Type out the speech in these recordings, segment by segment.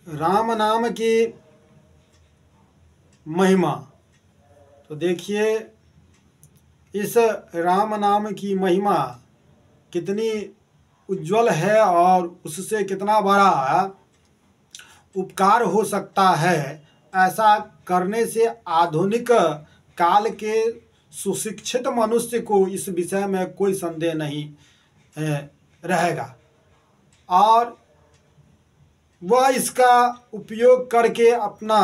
राम नाम की महिमा। तो देखिए इस राम नाम की महिमा कितनी उज्जवल है और उससे कितना बड़ा उपकार हो सकता है। ऐसा करने से आधुनिक काल के सुशिक्षित मनुष्य को इस विषय में कोई संदेह नहीं रहेगा और वह इसका उपयोग करके अपना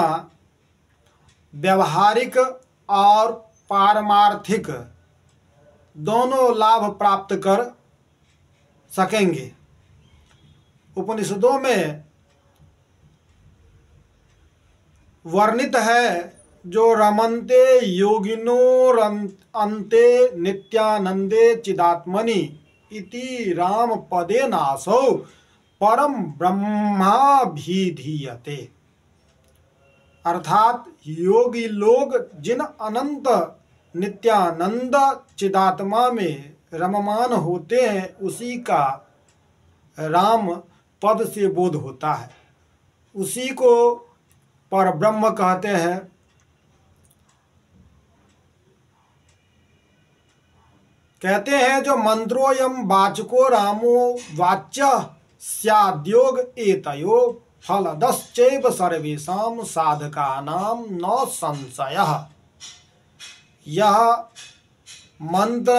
व्यवहारिक और पारमार्थिक दोनों लाभ प्राप्त कर सकेंगे। उपनिषदों में वर्णित है, जो रमन्ते योगिनो अन्ते नित्यानंदे चिदात्मनि इति राम पदे नासौ परम ब्रह्माभिधीयते। अर्थात योगी लोग जिन अनंत नित्यानंद चिदात्मा में रममान होते हैं उसी का राम पद से बोध होता है, उसी को परब्रह्म कहते हैं। कहते हैं जो मंत्रोयम वाचको रामो वाच्य स्याद्योग एतयो फलदश्चैव सर्वेषां साधकानां न संशयः। यह मंत्र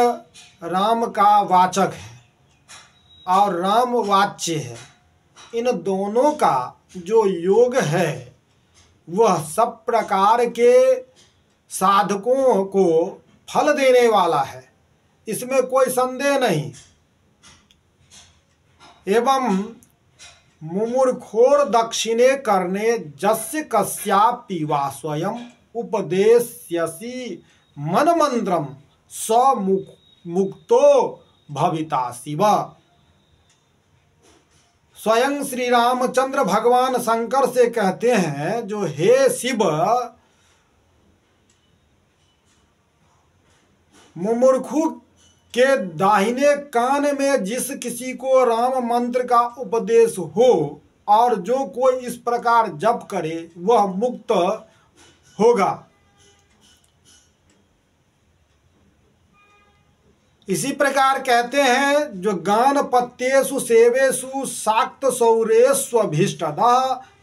राम का वाचक है और राम वाच्य है। इन दोनों का जो योग है वह सब प्रकार के साधकों को फल देने वाला है, इसमें कोई संदेह नहीं। एवं मुमुर्खोर दक्षिणे करने जस्य कस्यापि वा स्वयं उपदेश्यसि मन मंत्रम स मुक्तो भविता शिव। स्वयं श्री रामचंद्र भगवान शंकर से कहते हैं, जो हे शिव, मुमुर्खु के दाहिने कान में जिस किसी को राम मंत्र का उपदेश हो और जो कोई इस प्रकार जप करे वह मुक्त होगा। इसी प्रकार कहते हैं, जो गान पत्येषु सेवेषु शाक्त सौरेष्वभीष्टदा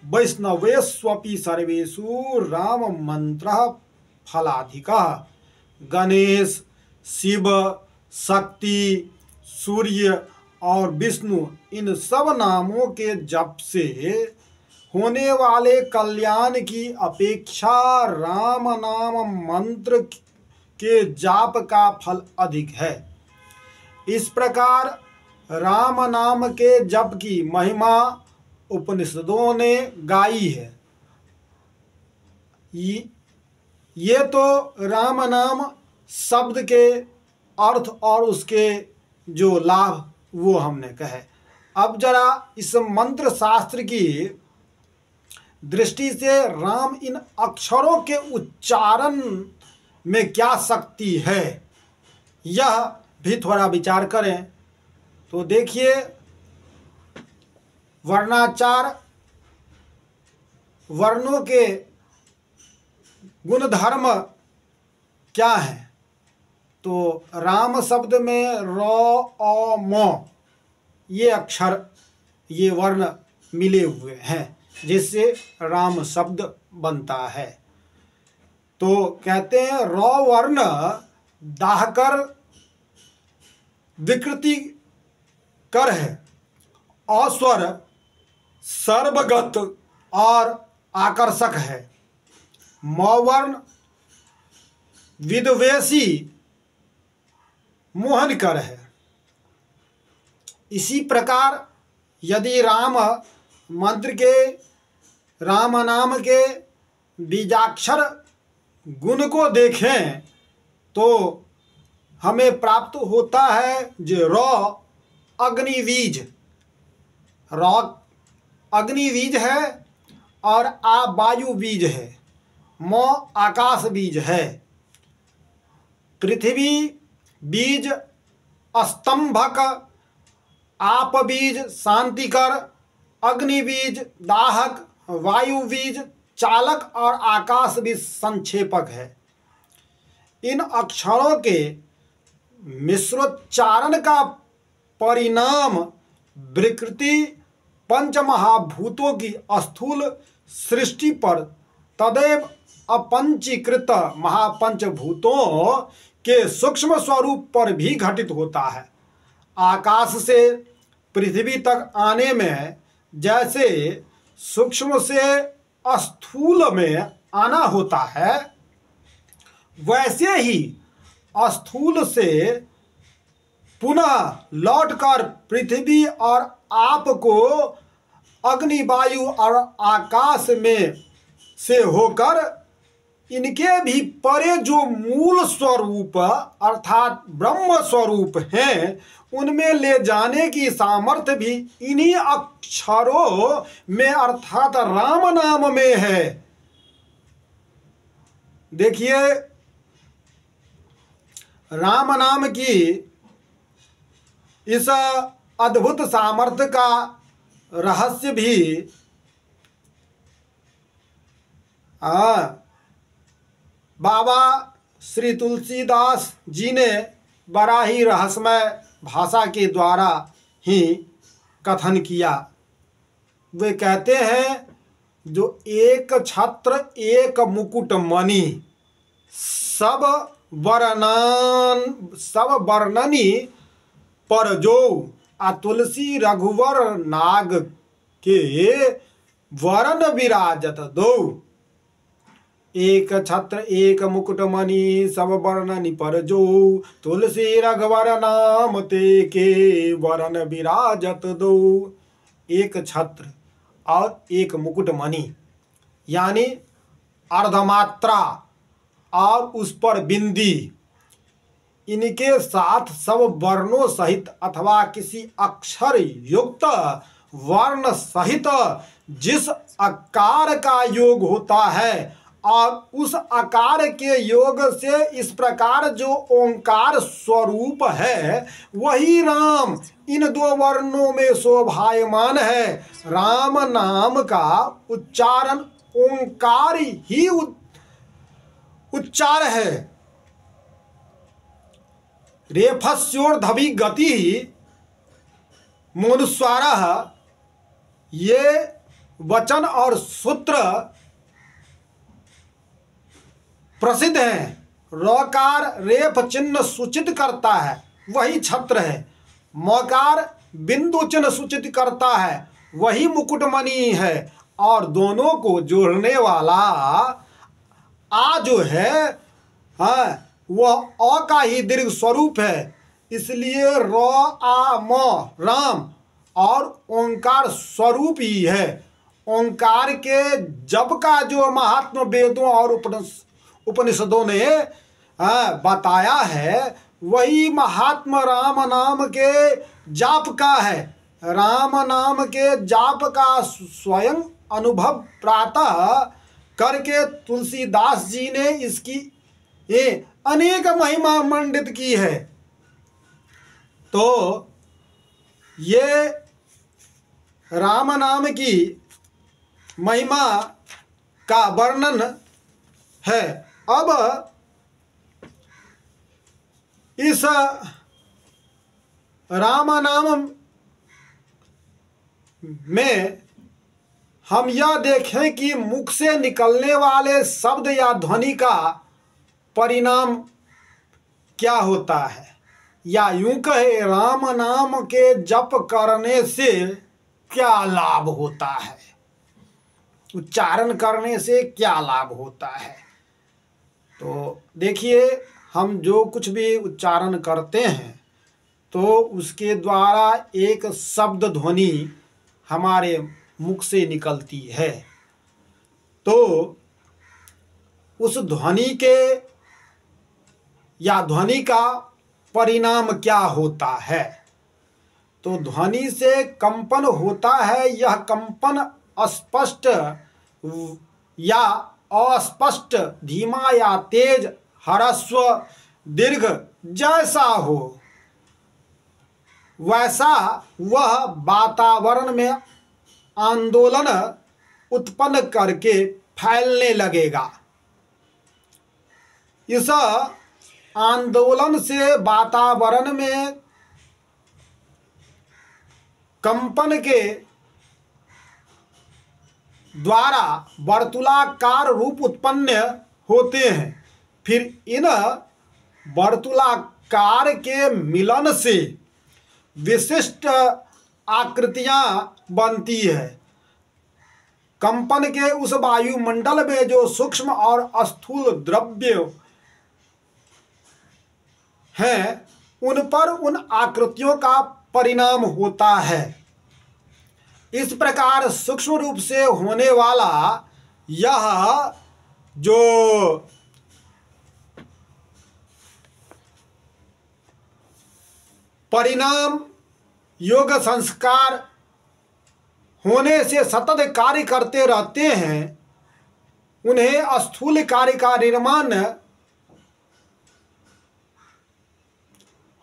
वैष्णवेष्वपि सर्वेषु राम मंत्र फलाधिका। गणेश, शिव, शक्ति, सूर्य और विष्णु इन सब नामों के जप से होने वाले कल्याण की अपेक्षा राम नाम मंत्र के जाप का फल अधिक है। इस प्रकार राम नाम के जप की महिमा उपनिषदों ने गाई है। ये तो राम नाम शब्द के अर्थ और उसके जो लाभ वो हमने कहे। अब जरा इस मंत्र शास्त्र की दृष्टि से राम इन अक्षरों के उच्चारण में क्या शक्ति है, यह भी थोड़ा विचार करें। तो देखिए, वर्णाचार वर्णों के गुणधर्म क्या है। तो राम शब्द में र अ म ये अक्षर, ये वर्ण मिले हुए हैं जिससे राम शब्द बनता है। तो कहते हैं र वर्ण दाहकर विकृति कर है, अस्वर सर्वगत और आकर्षक है, म वर्ण विद्वेषी मोहन कर है। इसी प्रकार यदि राम मंत्र के, राम नाम के बीजाक्षर गुण को देखें तो हमें प्राप्त होता है जो र अग्निबीज, र अग्निबीज है और आ वायु बीज है, म आकाश बीज है, पृथ्वी बीज स्तंभक, आप बीज शांतिकर, अग्नि बीज दाहक, वायुवीज चालक और आकाशवीज संक्षेपक है। इन अक्षरों के मिश्रोच्चारण का परिणाम विकृति पंचमहाभूतों की स्थूल सृष्टि पर तदेव अपंचीकृत महापंचभूतों के सूक्ष्म स्वरूप पर भी घटित होता है। आकाश से पृथ्वी तक आने में जैसे सूक्ष्म से स्थूल में आना होता है, वैसे ही स्थूल से पुनः लौटकर पृथ्वी और आपको अग्नि वायु और आकाश में से होकर इनके भी परे जो मूल स्वरूप अर्थात ब्रह्म स्वरूप हैं, उनमें ले जाने की सामर्थ्य भी इन्हीं अक्षरों में अर्थात राम नाम में है। देखिए, राम नाम की इस अद्भुत सामर्थ्य का रहस्य भी बाबा श्री तुलसीदास जी ने बड़ा ही रहस्यमय भाषा के द्वारा ही कथन किया। वे कहते हैं, जो एक छत्र एक मुकुट मणि सब वर्णनी पर जो आ तुलसी रघुवर नाग के वरण विराजत दो। एक छत्र एक मुकुट मणि सब वर्णनि पर जो तुलसी रघुवर नाम ते के वरण विराजत दो। एक छत्र और एक मुकुट मणि यानी अर्धमात्रा और उस पर बिंदी, इनके साथ सब वर्णों सहित अथवा किसी अक्षर युक्त वर्ण सहित जिस आकार का योग होता है और उस आकार के योग से इस प्रकार जो ओंकार स्वरूप है, वही राम इन दो वर्णों में शोभायमान है। राम नाम का उच्चारण ओंकार ही उच्चार है। रेफस्योर्धवि गति मनुस्वारः, ये वचन और सूत्र प्रसिद्ध हैं। रकार रेफ चिन्ह सूचित करता है, वही छत्र है। मकार बिंदु चिन्ह सूचित करता है, वही मुकुटमणि है। और दोनों को जोड़ने वाला आ जो है, वह अ का ही दीर्घ स्वरूप है। इसलिए र आ म राम और ओंकार स्वरूप ही है। ओंकार के जप का जो महात्मा वेदों और उपनिषदों ने बताया है, वही महात्मा राम नाम के जाप का है। राम नाम के जाप का स्वयं अनुभव प्रातः करके तुलसीदास जी ने इसकी अनेक महिमा मंडित की है। तो ये राम नाम की महिमा का वर्णन है। अब इस राम नाम में हम यह देखें कि मुख से निकलने वाले शब्द या ध्वनि का परिणाम क्या होता है, या यूं कहे राम नाम के जप करने से क्या लाभ होता है, उच्चारण करने से क्या लाभ होता है। तो देखिए, हम जो कुछ भी उच्चारण करते हैं तो उसके द्वारा एक शब्द ध्वनि हमारे मुख से निकलती है। तो उस ध्वनि के या ध्वनि का परिणाम क्या होता है। तो ध्वनि से कंपन होता है। यह कंपन स्पष्ट या अस्पष्ट, धीमा या तेज, ह्रस्व दीर्घ जैसा हो, वैसा वह वातावरण में आंदोलन उत्पन्न करके फैलने लगेगा। इस आंदोलन से वातावरण में कंपन के द्वारा वर्तुलाकार रूप उत्पन्न होते हैं। फिर इन वर्तुलाकार के मिलन से विशिष्ट आकृतियां बनती है। कंपन के उस वायुमंडल में जो सूक्ष्म और स्थूल द्रव्य हैं, उन पर उन आकृतियों का परिणाम होता है। इस प्रकार सूक्ष्म रूप से होने वाला यह जो परिणाम योग संस्कार होने से सतत कार्य करते रहते हैं, उन्हें स्थूल कार्य का निर्माण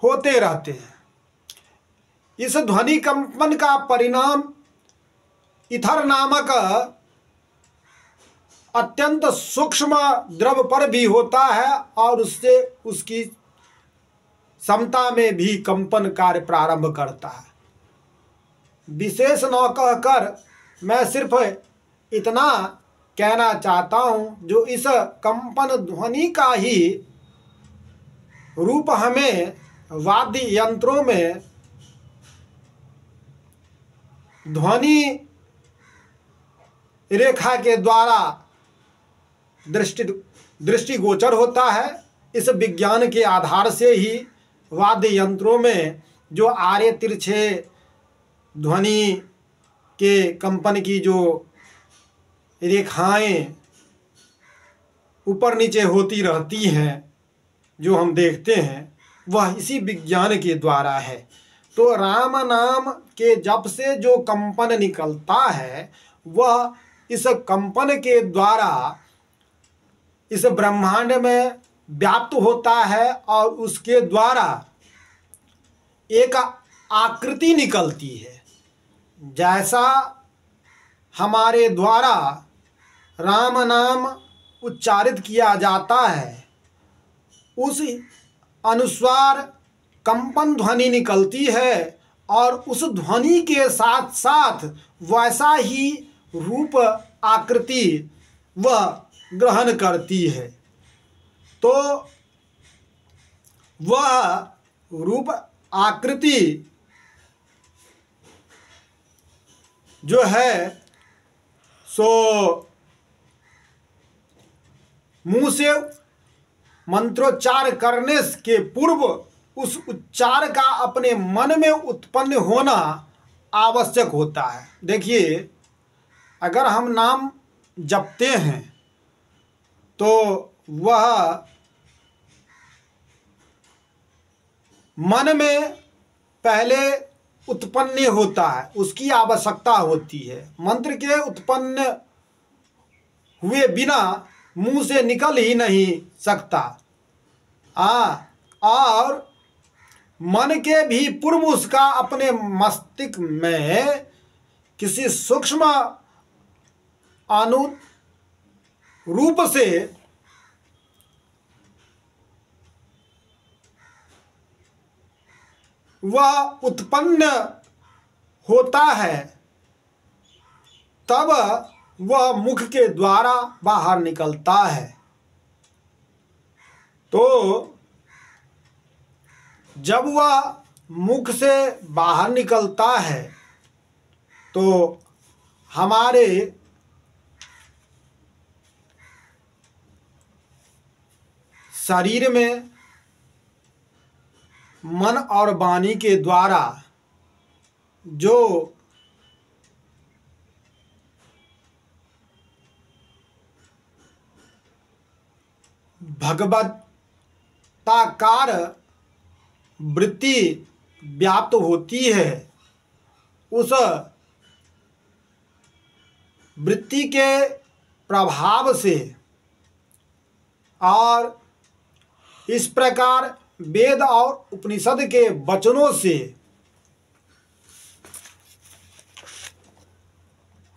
होते रहते हैं। इस ध्वनि कंपन का परिणाम ईथर नामक अत्यंत सूक्ष्म द्रव पर भी होता है और उससे उसकी समता में भी कंपन कार्य प्रारंभ करता है। विशेष न कहकर मैं सिर्फ इतना कहना चाहता हूँ, जो इस कंपन ध्वनि का ही रूप हमें वाद्य यंत्रों में ध्वनि रेखा के द्वारा दृष्टिगोचर होता है। इस विज्ञान के आधार से ही वाद्य यंत्रों में जो आरे तिरछे ध्वनि के कंपन की जो रेखाएं ऊपर नीचे होती रहती हैं, जो हम देखते हैं, वह इसी विज्ञान के द्वारा है। तो राम नाम के जप से जो कंपन निकलता है, वह इस कंपन के द्वारा इस ब्रह्मांड में व्याप्त होता है और उसके द्वारा एक आकृति निकलती है। जैसा हमारे द्वारा राम नाम उच्चारित किया जाता है, उस अनुसार कंपन ध्वनि निकलती है और उस ध्वनि के साथ साथ वैसा ही रूप आकृति वह ग्रहण करती है। तो वह रूप आकृति जो है सो मुंह से मंत्रोच्चार करने के पूर्व उस उच्चार का अपने मन में उत्पन्न होना आवश्यक होता है। देखिए, अगर हम नाम जपते हैं तो वह मन में पहले उत्पन्न होता है, उसकी आवश्यकता होती है। मंत्र के उत्पन्न हुए बिना मुंह से निकल ही नहीं सकता। और मन के भी पूर्व उसका अपने मस्तिष्क में किसी सूक्ष्म रूप से वह उत्पन्न होता है, तब वह मुख के द्वारा बाहर निकलता है। तो जब वह मुख से बाहर निकलता है तो हमारे शरीर में मन और वाणी के द्वारा जो भगवताकार वृत्ति व्याप्त होती है, उस वृत्ति के प्रभाव से और इस प्रकार वेद और उपनिषद के वचनों से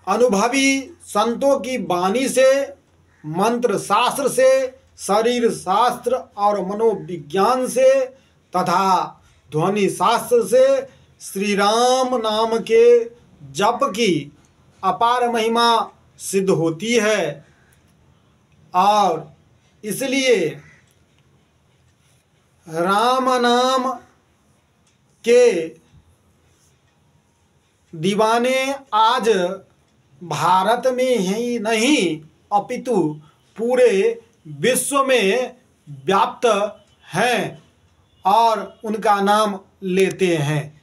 अनुभवी संतों की वाणी से, मंत्र शास्त्र से, शरीर शास्त्र और मनोविज्ञान से तथा ध्वनि शास्त्र से श्री राम नाम के जप की अपार महिमा सिद्ध होती है। और इसलिए राम नाम के दीवाने आज भारत में ही नहीं अपितु पूरे विश्व में व्याप्त हैं और उनका नाम लेते हैं।